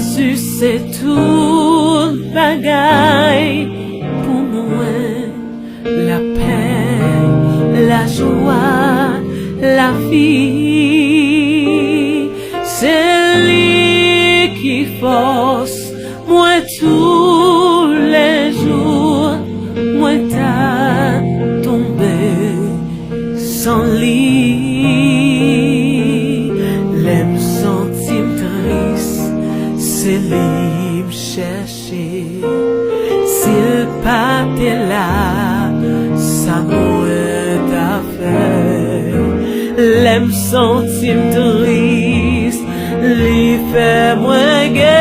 Jésus, c'est tout bagaille pour moi. La paix, la joie, la vie, c'est lui qui force moi tous les jours. Moi t'as tombé sans lit, l'aime sentim triste, c'est lui me chercher. S'il pas t'es là, ça m'aurait fait. L'aime sentim triste, lui fait moi guérir.